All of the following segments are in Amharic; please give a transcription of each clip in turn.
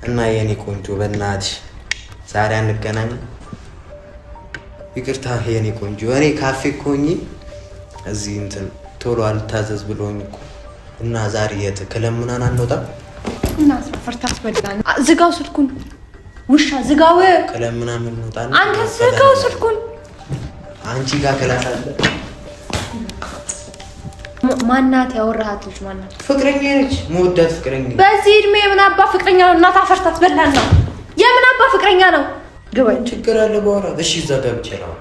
እና የኔ ቆንጆ በእናትሽ ዛሬ አንገናኝ። ይቅርታ የኔ ቆንጆ፣ እኔ ካፌ እኮ ሆኜ እዚህ እንትን ቶሎ አልታዘዝ ብሎኝ እኮ እና ዛሬ የት ክለብ ምናምን አንወጣም እና ፈርታስ በላን። ዝጋው ስልኩን፣ ውሻ ዝጋው። ክለብ ምናምን እንወጣለን። አንተ ዝጋው ስልኩን። አንቺ ጋር ክላስ አለ። ማናት ያወራሃት ልጅ ማናት? ፍቅረኛ ነች፣ መወዳት ፍቅረኛ። በዚህ እድሜ የምን አባ ፍቅረኛ ነው? እናታ ፈርታት በላን ነው። የምን አባ ፍቅረኛ ነው? ግባኝ። ችግር አለ ባወራ። እሺ እዛ ገብቼ ነው።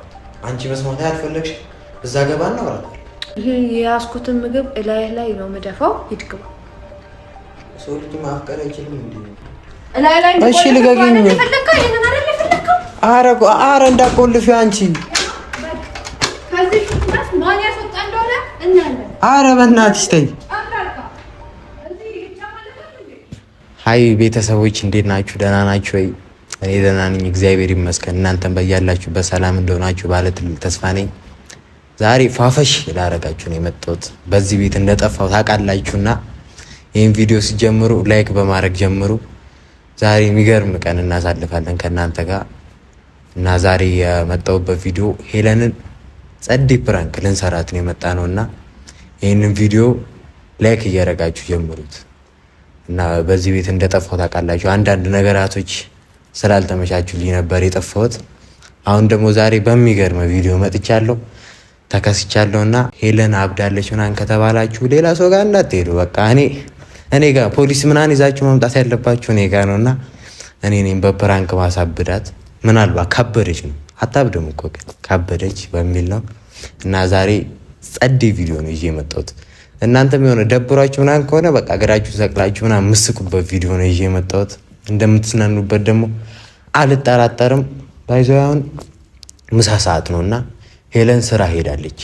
አንቺ መስማት ያልፈለግሽ እዛ ገባ ነው አወራ። ይሄ የያዝኩትን ምግብ እላይ ላይ ነው መደፋው። ሂድ ግባ። ሰው ልጅ ማፍቀር አይችልም እንዴ? እላይ ላይ እሺ ልገገኝ። ፈለግከው ይሄን አይደል ፈለግከው? አረ እንዳቆልፊ አንቺ። ከዚህ ፍጥነት ማን ያስወጣ እንደሆነ እናያለን። አረ በእናትሽ ተይ። ሀይ ቤተሰቦች እንዴት ናችሁ? ደህና ናችሁ ወይ? እኔ ደህና ነኝ እግዚአብሔር ይመስገን። እናንተም በያላችሁ በሰላም እንደሆናችሁ ባለ ትልቅ ተስፋ ነኝ። ዛሬ ፋፈሽ ላረጋችሁ ነው የመጣሁት። በዚህ ቤት እንደጠፋው ታውቃላችሁና ይህን ቪዲዮ ሲጀምሩ ላይክ በማድረግ ጀምሩ። ዛሬ የሚገርም ቀን እናሳልፋለን ከእናንተ ጋር እና ዛሬ የመጣሁበት ቪዲዮ ሄለንን ጸዴ ፕራንክ ልንሰራት ነው የመጣ ነው እና ይህንን ቪዲዮ ላይክ እያደረጋችሁ ጀምሩት እና በዚህ ቤት እንደጠፋው ታውቃላችሁ። አንዳንድ ነገራቶች ስላልተመቻቹልኝ ነበር የጠፋሁት። አሁን ደግሞ ዛሬ በሚገርም ቪዲዮ መጥቻለሁ፣ ተከስቻለሁ እና ሄለን አብዳለች ምናምን ከተባላችሁ ሌላ ሰው ጋር እንዳትሄዱ። በቃ እኔ ጋር ፖሊስ ምናምን ይዛችሁ መምጣት ያለባችሁ እኔ ጋር ነው እና እኔም በፕራንክ ማሳብዳት። ምናልባት ካበደች ነው፣ አታብድም እኮ ግን ካበደች በሚል ነው እና ዛሬ ጸዴ ቪዲዮ ነው ይዤ የመጣሁት። እናንተም የሆነ ደብሯችሁ ምናምን ከሆነ በቃ እግራችሁ ሰቅላችሁ ምናምን የምትስቁበት ቪዲዮ ነው ይዤ የመጣሁት። እንደምትዝናኑበት ደግሞ አልጠራጠርም። ባይዘው አሁን ምሳ ሰዓት ነው እና ሄለን ስራ ሄዳለች።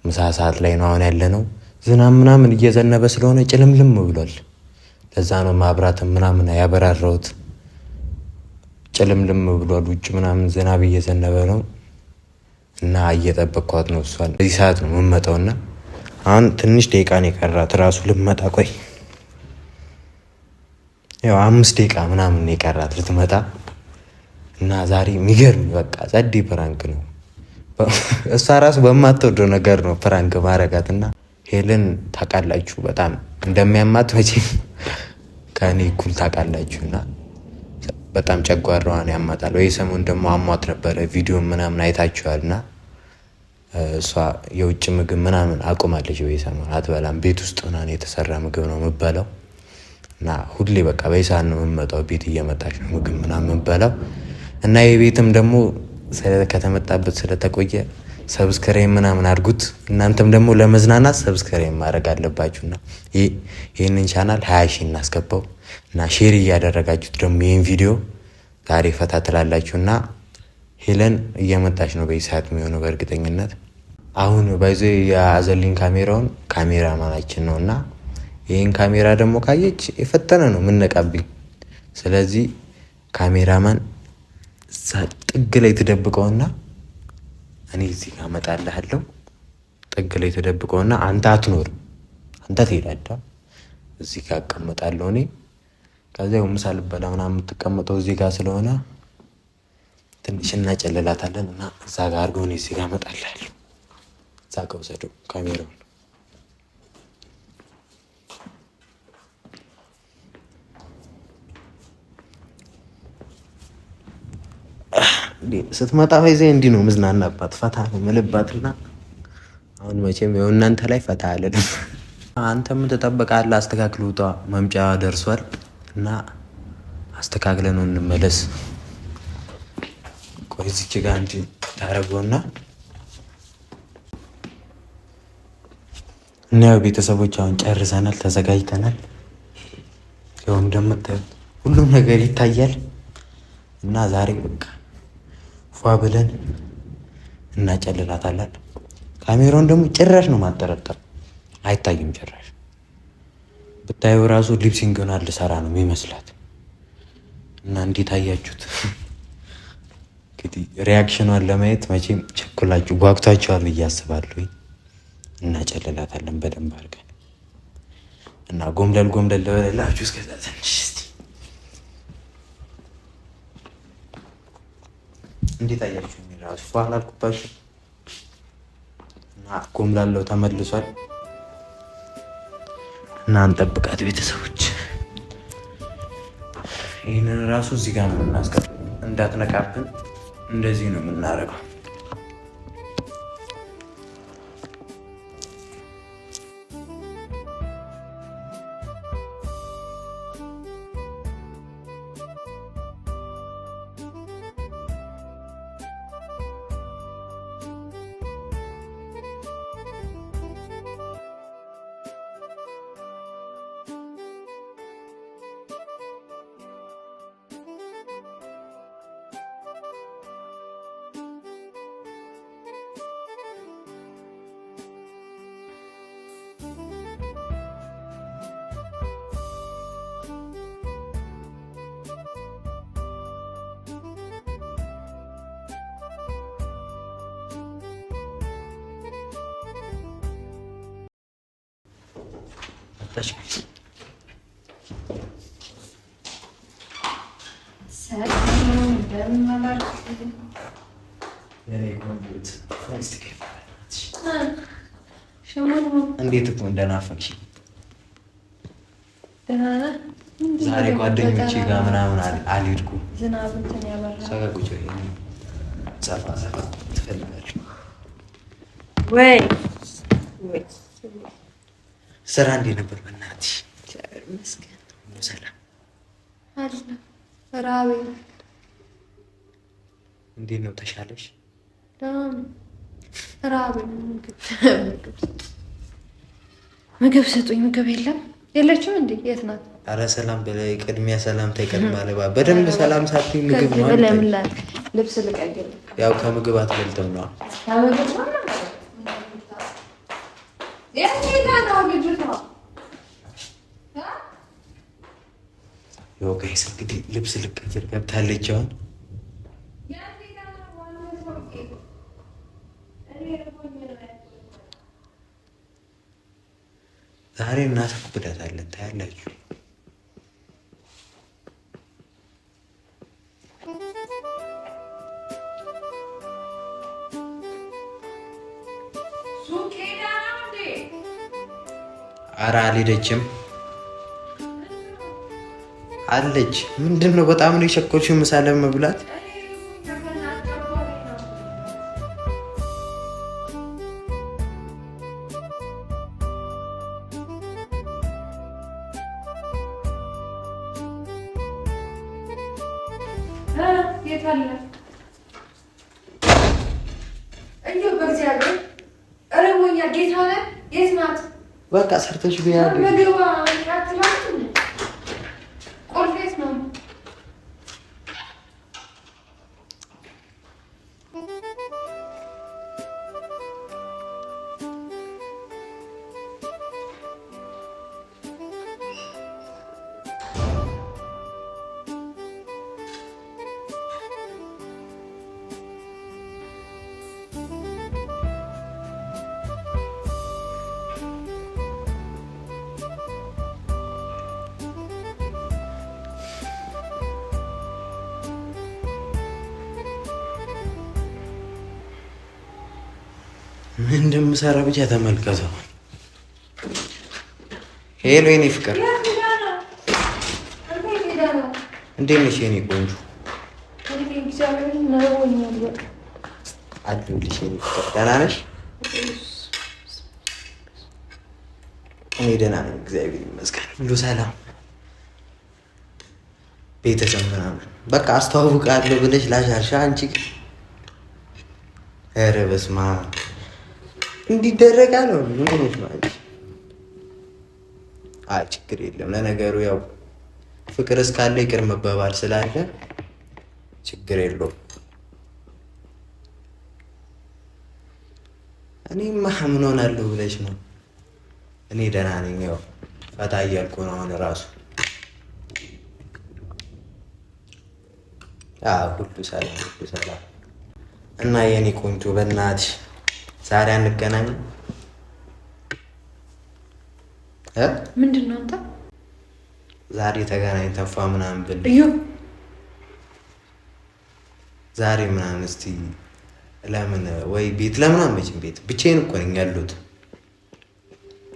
ምሳ ሰዓት ላይ ነው አሁን ያለ ነው። ዝናብ ምናምን እየዘነበ ስለሆነ ጭልምልም ብሏል። ለዛ ነው ማብራትም ምናምን ያበራራሁት። ጭልምልም ብሏል ውጭ ምናምን ዝናብ እየዘነበ ነው እና እየጠበቅኳት ነው እሷን። በዚህ ሰዓት ነው የምመጣው እና አሁን ትንሽ ደቂቃ ነው የቀራት ራሱ ልትመጣ። ቆይ ያው 5 ደቂቃ ምናምን የቀራት ልትመጣ እና ዛሬ የሚገርም በቃ ጸዴ ፕራንክ ነው። እሷ ራሱ በማትወደው ነገር ነው ፕራንክ ማረጋት እና ሄለን ታውቃላችሁ በጣም እንደሚያማት መቼም ከእኔ እኩል ታውቃላችሁ እና በጣም ጨጓራዋን ያማታል። ወይ ሰሞን ደግሞ አሟት ነበረ። ቪዲዮ ምናምን አይታችኋል እና እሷ የውጭ ምግብ ምናምን አቁማለች። ወይ ሰሞን አትበላም። ቤት ውስጥ ምናምን የተሰራ ምግብ ነው የምበላው እና ሁሌ በቃ በይሳን ነው የምመጣው። ቤት እየመጣች ነው ምግብ ምናምን የምበላው እና የቤትም ደግሞ ከተመጣበት ስለተቆየ ሰብስክራይብ ምናምን አድርጉት። እናንተም ደግሞ ለመዝናናት ሰብስክራይብ ማድረግ አለባችሁና ይህንን ቻናል 20 ሺህ እናስገባው እና ሼር እያደረጋችሁት ደግሞ ይህን ቪዲዮ ዛሬ ፈታ ትላላችሁና ሄለን እየመጣች ነው በሰዓት የሚሆነው በእርግጠኝነት። አሁን ባይዞ የያዘልኝ ካሜራውን ካሜራ ማናችን ነው እና ይህን ካሜራ ደግሞ ካየች የፈተነ ነው ምነቃብኝ። ስለዚህ ካሜራማን እዛ ጥግ ላይ ተደብቀውና እኔ እዚህ ጋር እመጣልሃለሁ። ጥግ ላይ ተደብቀውና አንተ አትኖርም፣ አንተ ትሄዳለህ። እዚህ ጋር እቀመጣለሁ እኔ። ከዚያው ምሳ ልበላ ምናምን የምትቀመጠው እዚህ ጋር ስለሆነ ትንሽ እናጨልላታለን እና እዛ ጋር አድርገው እኔ እዚህ ጋር እመጣልሃለሁ። እዛ ጋር ውሰደው ካሜራውን። ስትመጣ ይዘ እንዲህ ነው ምዝናናባት፣ ፈታ ነው ምልባትና አሁን መቼም ያው እናንተ ላይ ፈታ አለንም። አንተም ትጠብቃለህ። አስተካክል፣ ውጣ፣ መምጫ ደርሷል እና አስተካክለ ነው እንመለስ። ቆይ እዚች ጋር እንጂ ታረገውና እና ያው ቤተሰቦች አሁን ጨርሰናል፣ ተዘጋጅተናል። ያው እንደምታዩት ሁሉም ነገር ይታያል እና ዛሬ በቃ ፏ ብለን እናጨልላታለን። ካሜራውን ደግሞ ጭራሽ ነው ማጠረጠር፣ አይታይም ጭራሽ። ብታዩ ራሱ ሊፕሲንግ ሆና ልሰራ ነው የሚመስላት እና እንዴት አያችሁት? እንግዲህ ሪያክሽኗን ለማየት መቼም ቸኩላችሁ ጓጉታችኋል ብዬ አስባለሁ። እናጨልላታለን በደንብ አድርገን እና ጎምለል በሌላችሁ እስከዛ ትንሽ እስቲ እንዴት አያችሁ? ራሱ ፏል አልኩባችሁ እና ጎምላለው ተመልሷል እና እንጠብቃት ቤተሰቦች። ይህንን ራሱ እዚህ ጋር ነው የምናስቀር፣ እንዳትነቃብን እንደዚህ ነው የምናደርገው። እንዴት እኮ እንደናፈቅሽ ዛሬ ጓደኞቼ ጋር ምናምን አልሄድኩም። ሰጋቁጭ ጸፋ ትፈልጋለች ወይ? ስራ እንዴት ነበር? በእናትሽ ሰላም ራቤ እንዴት ነው? ተሻለሽ? ራቤ ምግብ ስጡኝ። ምግብ የለም። የለችም እንዴ? የት ናት? አረ ሰላም በላይ ቅድሚያ ሰላምታ ይቀድማል። በደንብ ሰላም ሳትይ ምግብ ነው። ልብስ ልቀይር። ያው ከምግብ አትበልተው ነው። ያው ጋይስ እንግዲህ ልብስ ልቀይር ገብታለች። አሁን ዛሬ እናስከብዳታለን ታያላችሁ። ኧረ አልሄደችም አለች። ምንድን ነው በጣም ነው የቸኮልሽው ምሳ ለመብላት? በቃ ሰርተሽ ቢያድ ምን እንደምሰራ ብቻ ተመልከተው። ሄሎ የኔ ፍቅር እንዴት ነሽ የኔ ቆንጆ? አለሁልሽ የኔ ፍቅር። ደህና ነሽ? እኔ ደህና ነኝ እግዚአብሔር ይመስገን፣ ሁሉ ሰላም፣ ቤተሰብ ምናምን በቃ አስተዋውቃለሁ ብለሽ ላሻሻ አንቺ። ኧረ በስመ አብ እንዲደረጋ ነው ምንድነው ማለት? አይ ችግር የለም። ለነገሩ ያው ፍቅር እስካለ ይቅር መባባል ስላለ ችግር የለውም። እኔማ ምን ሆናለሁ ብለሽ ነው? እኔ ደህና ነኝ። ያው ፈታ እያልኩ ነው አሁን እራሱ። ሁሉ ሰላም፣ ሁሉ ሰላም። እና የኔ ቆንጆ በእናትሽ ዛሬ አንገናኝ? ምንድን ነው አንተ? ዛሬ ተገናኝተን ፏ ምናምን ብል እዩ ዛሬ ምናምን እስቲ ለምን ወይ ቤት ለምን አመጭም? ቤት ብቻዬን እኮ ነኝ ያሉት።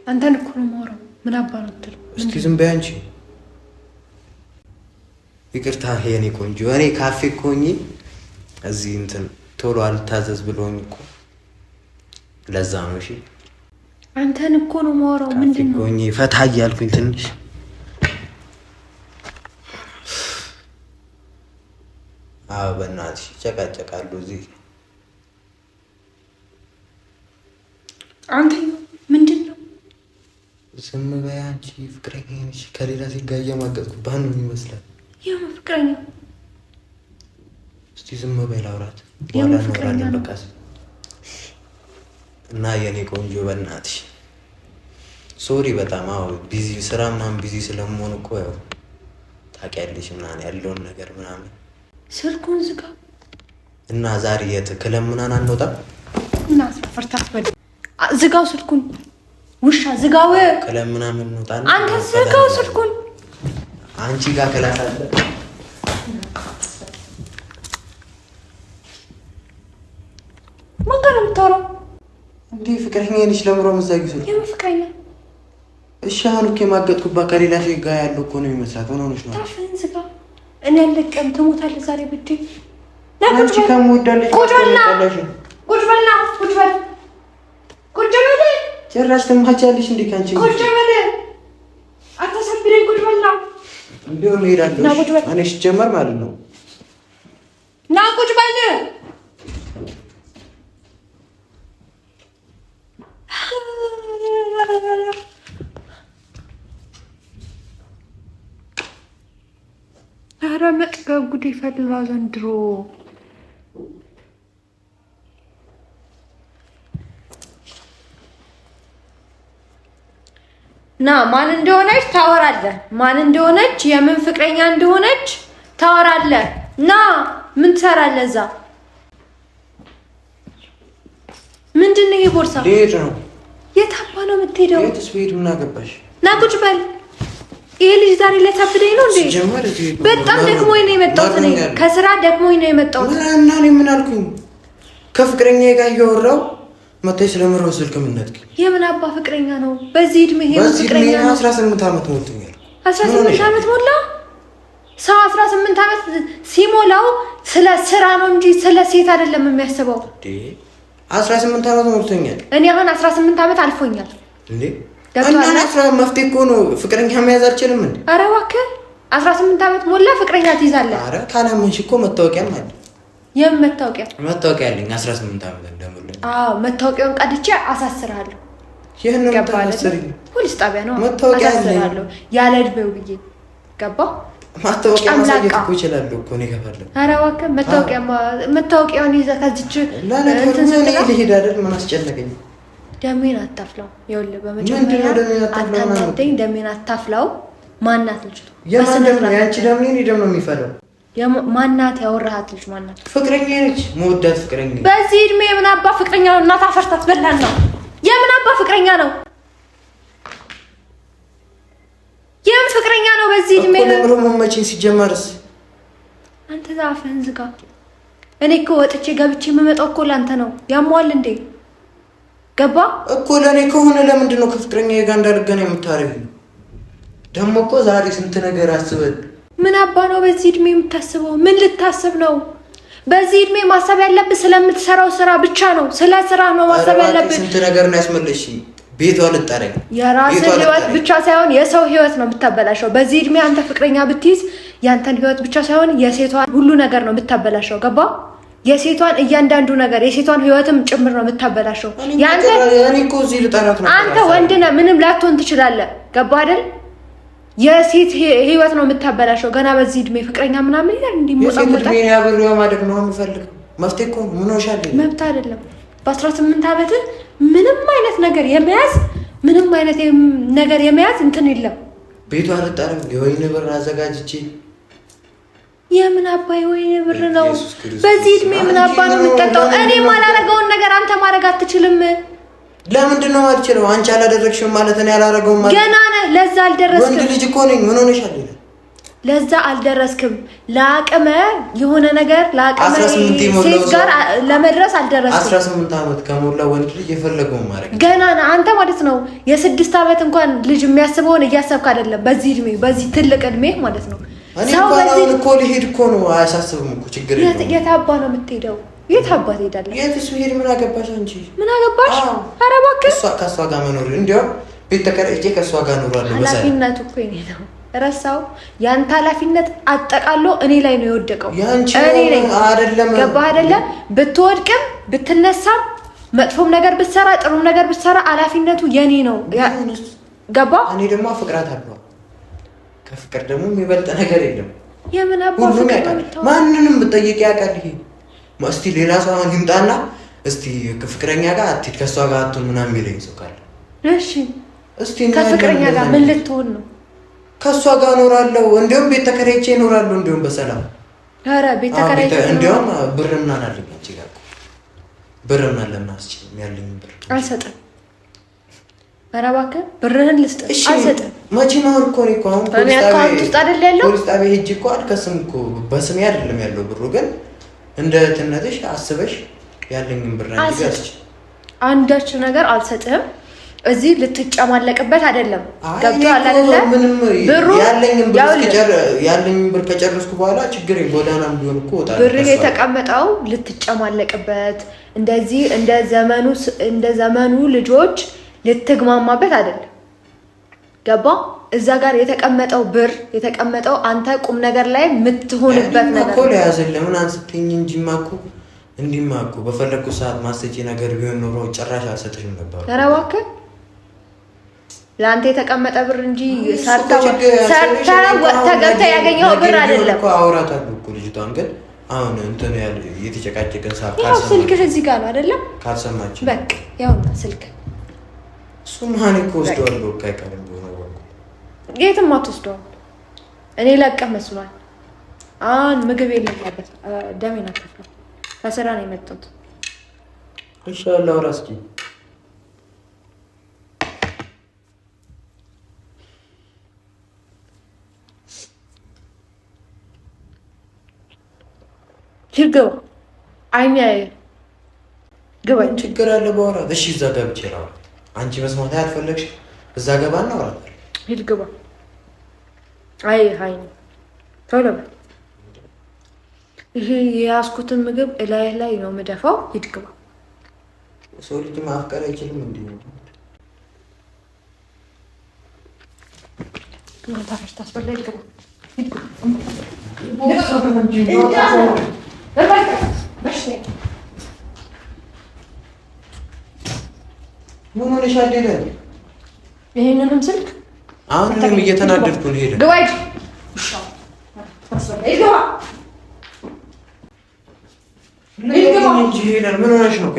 አንተን እኮ ነው የማወራው። ምን አባረው ትል እስቲ ዝም በይ አንቺ። ይቅርታ የኔ ቆንጆ፣ እኔ ካፌ እኮ ሆኜ እዚህ እንትን ቶሎ አልታዘዝ ብሎኝ እኮ ለዛ ነው። እሺ አንተን እኮ ነው የማወራው። ምንድን ነው ሆኜ ፈታ እያልኩኝ ትንሽ በእናትሽ ጨቃጨቃሉ እዚህ። አንተ ምንድን ነው? ዝም በይ አንቺ። ፍቅረኛ ነሽ ከሌላ ሴት ጋር እየማገጥኩባት ነው ይመስላል። የምን ፍቅረኛ? እስቲ ዝም በይ ላውራት፣ በኋላ እናወራለን። በቃ እና የኔ ቆንጆ በእናትሽ ሶሪ በጣም ቢዚ ስራ ምናምን ቢዚ ስለመሆን እኮ ያው ታውቂያለሽ ምናምን ያለውን ነገር ምናምን። ስልኩን ዝጋ እና ዛሬ የት ክለብ ምናምን አንወጣም? እና ፈርታት በል ዝጋው ስልኩን። ውሻ ዝጋው። ክለብ ምናምን እንወጣለን። አንተ ዝጋው ስልኩን። አንቺ ጋር ክላስ አለ። ማን ጋር ነው የምታወራው? እንዴ ፍቅረኛ ነሽ? ለምሮ መዛጊ ሰው የምን ፍቅረኛ? እሺ አሁን እኮ የማገጥኩባት ከሌላ ሴት ጋር ያለው እኮ ነው የሚመስላት። ምን ሆነሽ ነው? ታፍን ዝጋ። እኔ አለቀም። ትሞታለህ ዛሬ ብቻ። አንቺ ከምወዳለሽ ቁጭ በልና ቁጭ በልና ቁጭ በል ቁጭ በል። ጭራሽ ትማቻለሽ እንዴ ካንቺ? ቁጭ በል አታሰብረኝ። ቁጭ በልና እንደው እሄዳለሁ። እኔ ሲጀመር ማለት ነው ና ቁጭ በል። ኧረ መጥገብ ጉድ ይፈላ ዘንድሮ። ና ማን እንደሆነች ታወራለህ። ማን እንደሆነች የምን ፍቅረኛ እንደሆነች ታወራለህ። ና ምን ትሰራለህ እዛ? ምንድን ነው ይሄ ቦርሳ? ልሄድ ነው። የት አባ ነው የምትሄደው? የትስ ብሄድ ምን አገባሽ? ና ቁጭ በል። ይሄ ልጅ ዛሬ ለታብደኝ ነው እንዴ? በጣም ደክሞኝ ነው የመጣሁት። እኔ ከስራ ደክሞኝ ነው የመጣሁት። እና እኔ ምን አልኩኝ? ከፍቅረኛ ጋር እያወራሁ መታይ ስለምረው ስልክ ምንነጥቂ? የምን አባ ፍቅረኛ ነው? በዚህ እድሜ የምን ፍቅረኛ ነው? 18 ዓመት ሞልቶኛል። 18 ዓመት ሞላ? ሰው 18 ዓመት ሲሞላው ስለ ስራ ነው እንጂ ስለ ሴት አይደለም የሚያስበው። 18 ዓመት ሞልቶኛል። እኔ አሁን 18 ዓመት አልፎኛል እንዴ? እና አስራ መፍትሄ እኮ ነው። ፍቅረኛ መያዝ አልችልም እንዴ? ኧረ እባክህ 18 ዓመት ሞላ ፍቅረኛ ትይዛለህ? ኧረ ካላመንሽ እኮ መታወቂያም አለ። የምን መታወቂያ? መታወቂያ አለኝ 18 ዓመት እንደሞላ። አዎ መታወቂያውን ቀድቼ አሳስርሃለሁ። ይሄን ነው ታስሪ? ፖሊስ ጣቢያ ነው መታወቂያ አሳስርሃለሁ ያለ እድሜው ብዬ ገባ። ማታወቂያ ማሳየት እኮ ይችላል እኮ ነው ከፈለኩ። ኧረ እባክህ መታወቂያውን ይዘህ ከዚች እንትን ሰው ልሄድ አይደል? ምን አስጨነቀኝ? ደሜን አታፍላው። ይኸውልህ በመጀመሪያ አታናደኝ። ደሜን አታፍላው። ማናት ልጅ? የማን ደም ነው? ያንቺ ደም ነው? ደም ነው የሚፈለው? ማናት? ያወራሃት ልጅ ማናት? ፍቅረኛ ነች። መወዳት ፍቅረኛ። በዚህ እድሜ የምን አባ ፍቅረኛ ነው? እናት አፈርታት በላን ነው። የምን አባ ፍቅረኛ ነው? የምን ፍቅረኛ ነው? በዚህ እድሜ ነው መቼ ሲጀመርስ? አንተ ዛፍህን ዝጋ። እኔ እኮ ወጥቼ ገብቼ የምመጣው እኮ ላንተ ነው። ያሟል እንዴ? ገባ እኮ ለኔ ከሆነ ለምንድን ነው ከፍቅረኛ ጋር እንዳልገና የምታረጊው? ደግሞ እኮ ዛሬ ስንት ነገር አስበን። ምን አባ ነው በዚህ እድሜ የምታስበው? ምን ልታስብ ነው? በዚህ እድሜ ማሰብ ያለብህ ስለምትሰራው ስራ ብቻ ነው። ስለ ስራ ነው ማሰብ ያለብህ። ስንት ነገር ነው ያስመለሽ። ቤቷ ልጠረኝ። የራስህ ህይወት ብቻ ሳይሆን የሰው ህይወት ነው የምታበላሸው። በዚህ እድሜ አንተ ፍቅረኛ ብትይዝ ያንተን ህይወት ብቻ ሳይሆን የሴቷን ሁሉ ነገር ነው የምታበላሸው። ገባ? የሴቷን እያንዳንዱ ነገር የሴቷን ህይወትም ጭምር ነው የምታበላሸው። ያንተ እኔ እኮ እዚህ ልጠራት ነው። አንተ ወንድ ነህ፣ ምንም ላትሆን ትችላለህ። ገባ አይደል? የሴት ህይወት ነው የምታበላሸው። ገና በዚህ እድሜ ፍቅረኛ ምናምን ይላል እንዴ? የሴት እድሜ ያብሬው ማደግ ነው የምፈልገው። መፍትሄ እኮ ምን ሆሻል? መብት አይደለም። በ18 ዓመት ምንም አይነት ነገር የመያዝ እንትን የለም። ቤቷ ልጠረኝ። የወይን ብር አዘጋጅቼ የምን አባይ ወይኔ ብር ነው? በዚህ እድሜ ምን አባ ነው የምትጠጣው? እኔ ማላረገውን ነገር አንተ ማድረግ አትችልም። ለምንድን ነው የማልችለው? አንቺ አላደረግሽም ማለት እኔ አላረገውም ማለት ገና ነህ። ለዛ አልደረስክም። ወንድ ልጅ እኮ ነኝ። ምን ሆነሻል? ለዛ አልደረስክም። ለአቅመ የሆነ ነገር ለአቅመ ሴት ጋር ለመድረስ አልደረስክም። 18 ዓመት ከሞላ ወንድ ልጅ የፈለገውን ማድረግ ገና አንተ ማለት ነው። የ6 ዓመት እንኳን ልጅ የሚያስበውን እያሰብክ አይደለም። በዚህ እድሜ በዚህ ትልቅ እድሜ ማለት ነው። ሰው በዚህ እኮ ሊሄድ እኮ ነው። አያሳስብም እኮ ችግር የለውም። የት አባ ነው የምትሄደው? የት አባ ትሄዳለህ? የትስ ሄድ ምን አገባሽ አንቺ? ምን አገባሽ? ኧረ እባክህ እሷ ከእሷ ጋር መኖር እንዲያውም ቤት ተከራይቼ ከእሷ ጋር እኖራለሁ። ኃላፊነቱ እኮ የእኔ ነው። ረሳው? ያንተ ኃላፊነት አጠቃሎ እኔ ላይ ነው የወደቀው። እኔ ነኝ አይደለም? ገባህ አይደለ? ብትወድቅም ብትነሳም መጥፎም ነገር ብትሰራ ጥሩም ነገር ብትሰራ ኃላፊነቱ የኔ ነው። ገባህ? እኔ ደግሞ አፍቅራታለሁ። ከፍቅር ደግሞ የሚበልጥ ነገር የለም። የምን አባ ፍቅር ነው? ማንንም ብጠይቅ ያውቃል። ይሄ እስቲ ሌላ ሰው አሁን ይምጣና እስቲ ፍቅረኛ ጋር አትሂድ ከእሷ ጋር አትሁን ምናምን የሚለኝ ሰው ካለ እሺ፣ እስቲ ከፍቅረኛ ጋር ምን ልትሆን ነው? ከእሷ ጋር እኖራለሁ። እንዲሁም ቤት ተከራይቼ እኖራለሁ። እንዲሁም በሰላም ኧረ ቤት ተከራይቼ እንዲሁም ብር ምናምን አለኝ አንቺ ጋር ብር ምናምን ለምን አስችልም? ያለኝ ብር አልሰጥም። ኧረ እባክህ ብርህን ልስጥህ። አልሰጥም። መቼ ነው እኮ ነው እኮ አሁን አካውንት ውስጥ አይደል ያለው? ፖሊስ ጣቢያ ሂጅ እኮ አልከስም እኮ በስሜ አይደለም ያለው ብሩ። ግን እንደ ትነትሽ አስበሽ ያለኝን ብር አንዳች ነገር አልሰጥህም። እዚህ ልትጨማለቅበት አይደለም። ገብቶሃል አይደለ? ብሩ ያለኝን ብር ከጨረስኩ በኋላ ችግር ጎዳናም ቢሆን እኮ ወጣ ብር የተቀመጠው ልትጨማለቅበት እንደዚህ እንደ ዘመኑ ልጆች ልትግማማበት አይደለም። ገባ? እዛ ጋር የተቀመጠው ብር የተቀመጠው አንተ ቁም ነገር ላይ የምትሆንበት ነገር እኮ ለያዘን ለምን አንስተኝ እንጂማ እኮ እንዲማ እኮ በፈለኩት ሰዓት ማስተጪ ነገር ቢሆን ኖሮ ጭራሽ አልሰጥሽም ነበር። ኧረ እባክህ ለአንተ የተቀመጠ ብር እንጂ ሰርታ ተገብታ ያገኘው ብር አይደለም እኮ። አውራታለሁ እኮ ልጅቷን ግን አሁን እንትን ያለ የተጨቃጨቀን ሰዓት ካልሰማች ስልክህ እዚህ ጋር ነው አይደለም? ካልሰማች በቃ ያውና ስልክ እሱ ማን እኮ ወስደዋለሁ ካይቀርም ቢሆን የትም አትወስደውም። እኔ ለቀህ መስሏል። አሁን ምግብ የለኝበት ደሜን አከፍለው ከስራ ነው የመጣሁት። ኢንሻአላህ ወራስኪ ይገባ አይኔ ገባ ችግር አለ በወራት። እሺ እዛ ገብቼ ነው አንቺ መስማት ያልፈለግሽ እዛ ገባና ወራት ይገባ አይ ሃይኒ ቶሎ ይሄ የያዝኩትን ምግብ እላይ ላይ ነው የምደፋው። ይድግባ ሰው ልጅ ማፍቀር አይችልም እንዴ? ነው ታፈሽ ታስበላ ይድግባ ምን ሆነሽ አደለ? ይሄንንም ስልክ አሁንም እየተናደድኩ ነው። ሄደ ግባይ ምን ሆነሽ ነው?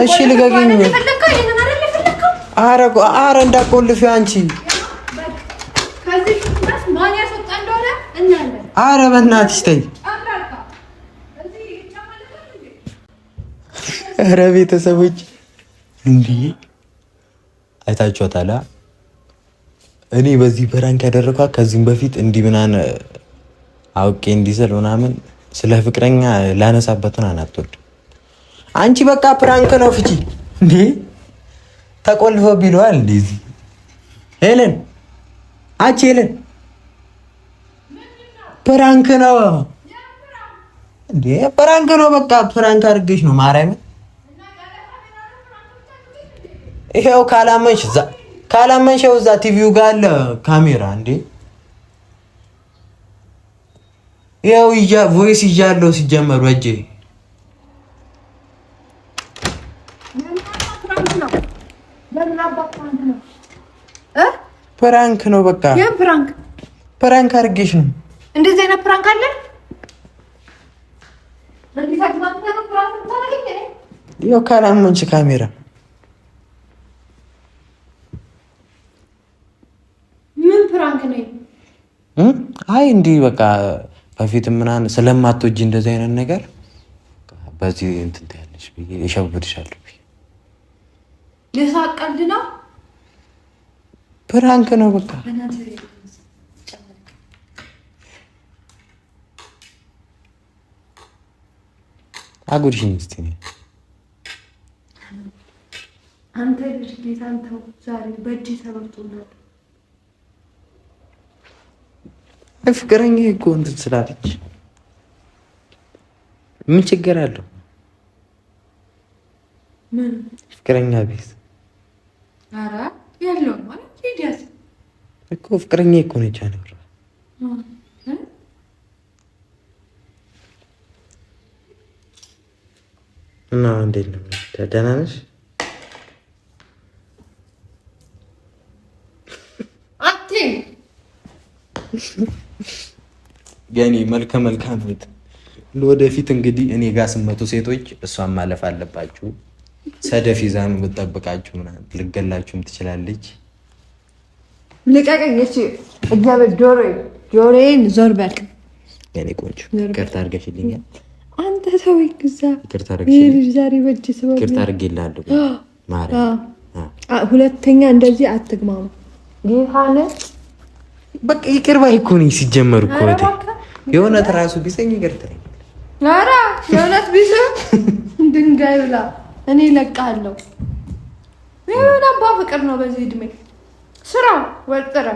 እሺ ልቀቂኝ። ኧረ እንዳትቆልፊ አንቺ። ኧረ በእናትሽ ተይ። ኧረ ቤተሰቦች እንዲህ አይታችኋታል። እኔ በዚህ ፕራንክ ያደረኳት ከዚህም በፊት እንዲህ ምናምን አውቄ እንዲዘል ምናምን ስለ ፍቅረኛ ላነሳበትን አናትወድ አንቺ በቃ ፕራንክ ነው ፍቺ እንዴ ተቆልፎ ቢለዋል እንደዚህ ሄለን አንቺ ሄለን ፕራንክ ነው እንዴ ፕራንክ ነው በቃ ፕራንክ አድርገሽ ነው ማርያምን። ይሄው ካላመንሽ እዛ ቲቪው ጋር አለ ካሜራ እንዴ ይሄው ቮይስ ይዣለሁ ሲጀመር ወጄ ፕራንክ ነው በቃ ፕራንክ አድርጌሽ ነው። እንደዚህ አይነት ፕራንክ አለ? ይሄው ካላመንሽ ካሜራ ምን ፕራንክ ነው? አይ እንዲህ በቃ በፊትም ምናምን ስለማትወጂ እንደዚህ አይነት ነገር በዚህ እንትን ትያለሽ ብዬ እሸውድሻለሁ። ለሳቀልድ ነው ፕራንክ ነው በቃ። አጉርሽኝ እስቲ አንተ ልጅ ጌታን ተው። ዛሬ በእጅ ተበልቶናል። ፍቅረኛ እኮ እንትን ስላለች ምን ችግር አለው? ምን ፍቅረኛ ቤት ኧረ ያለው ማለት ሂደት እኮ ፍቅረኛ እኮ ነች። አነውራ እና እንዴት ነው? ደህና ነሽ? የኔ መልከ መልካም ለወደፊት እንግዲህ እኔ ጋር ስመጡ ሴቶች እሷን ማለፍ አለባችሁ። ሰደፍ ይዛ ነው የምትጠብቃችሁ። ምናምን ልገላችሁም ትችላለች። ልቀቀኝ! እሺ እግዚአብሔር ጆሮዬን ዞር በል የኔ ቆንጆ። ይቅርታ አድርገሽልኛል። አንተ ሰው ይግዛ። ይቅርታ አድርገሽልኝ። ዛሬ በእጅ ስበብ ይቅርታ አድርጌልሃለሁ። ማርያም ሁለተኛ እንደዚህ አትግማሙ። ጌታነ በቃ ይቅር ባይ እኮ ነኝ ሲጀመር እኮ የእውነት ራሱ ቢሰኝ ይቅርታ። ኧረ የእውነት ቢሰኝ ድንጋይ ብላ እኔ እለቅሃለሁ። የሆነ አባ ፍቅር ነው በዚህ እድሜ ስራ ወጥረ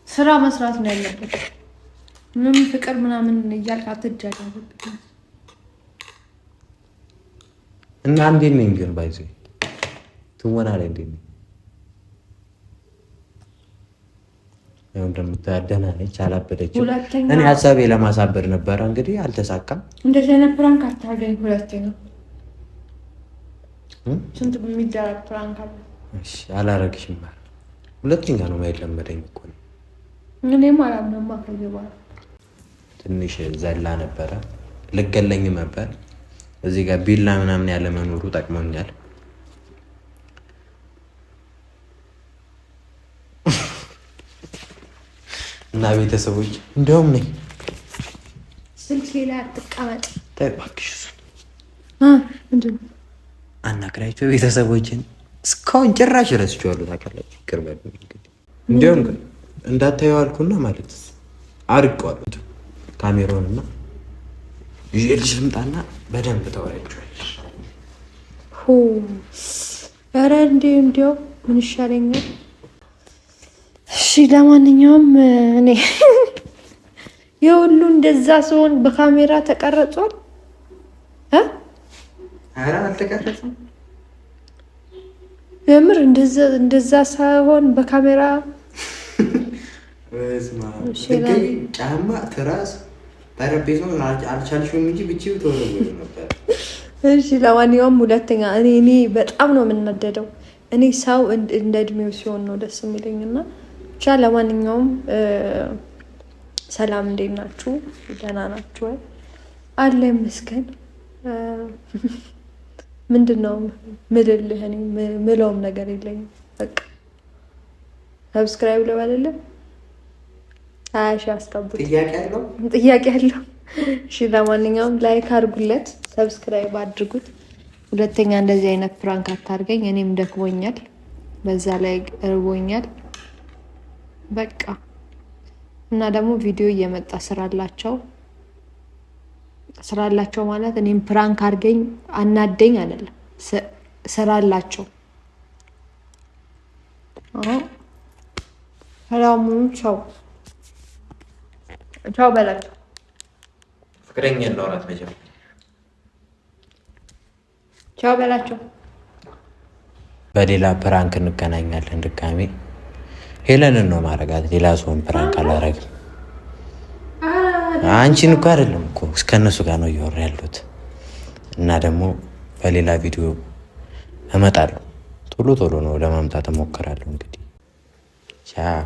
ስራ መስራት ነው ያለበት። ምንም ፍቅር ምናምን እያልክ አትጃጃል። እና እንዴት ነኝ ግን ባይዘ ትወና ላይ እንዴት ነኝ? ያው እንደምታያት ደህና ነች፣ አላበደችም። እኔ ሀሳቤ ለማሳበድ ነበረ፣ እንግዲህ አልተሳካም። እንደዚህ አይነት ፕራንክ አታርገኝ። ሁለተኛ ስንት የሚደረግ ፕራንክ አለ። እሺ አላረግሽም ማለት ሁለተኛ ነው የማይለመደኝ እኮ ነው። እኔም አላምነማ። ከዚህ በኋላ ትንሽ ዘላ ነበረ፣ ልገለኝ ነበር። እዚህ ጋር ቢላ ምናምን ያለ መኖሩ ጠቅሞኛል። እና ቤተሰቦች እንደውም ነኝ ስልኬ ላይ አትቀመጥ እባክሽ። እሱን አናግራቸው ቤተሰቦችን እስካሁን ጭራሽ ረስቼዋለሁ። ታውቃላችሁ ቅርበ እንዲሁም እንዳታየው አልኩና ማለት አርቀዋለሁ ካሜራውንና ይዤልሽ ልምጣና በደንብ ታወራቸዋለሽ። ኧረ እንዲያው ምን ይሻለኛል? እሺ ለማንኛውም እኔ የሁሉ እንደዛ ሲሆን በካሜራ ተቀረጿል። ኧረ አልተቀረጸም። የምር እንደዛ ሳይሆን በካሜራ ጫማ፣ ትራስ፣ ጠረጴዛውን አልቻልሽውም እንጂ ብቻው ተወረወረ ነበር። እሺ ለማንኛውም ሁለተኛ እኔ በጣም ነው የምናደደው። እኔ ሰው እንደ እድሜው ሲሆን ነው ደስ የሚለኝና ብቻ ለማንኛውም ሰላም፣ እንዴት ናችሁ? ደህና ናችሁ ወይ? አለ ይመስገን። ምንድነው ምልልህ? እኔ ምለውም ነገር የለኝም። በቃ ሰብስክራይብ ልበልልህ። አያሽ አስታብቁ። ጥያቄ አለው። እሺ ለማንኛውም ላይክ አድርጉለት፣ ሰብስክራይብ አድርጉት። ሁለተኛ እንደዚህ አይነት ፕራንክ አታርገኝ። እኔም ደክሞኛል፣ በዛ ላይ እርቦኛል። በቃ እና ደግሞ ቪዲዮ እየመጣ ስራላቸው ማለት እኔም ፕራንክ አድርገኝ አናደኝ አይደለም፣ ስራላቸው። ሰላሙ ቻው ቻው በላቸው። ፍቅረኛ እናውራት መጀመሪያ። ቻው በላቸው። በሌላ ፕራንክ እንገናኛለን ድጋሜ። ሄለንን ነው ማረጋት፣ ሌላ ሰውን ፕራንክ አላረግም። አንቺን እኮ አይደለም እኮ እስከነሱ ጋር ነው እያወራ ያሉት። እና ደግሞ በሌላ ቪዲዮ እመጣለሁ። ቶሎ ነው ለማምጣት እሞክራለሁ። እንግዲህ ቻው።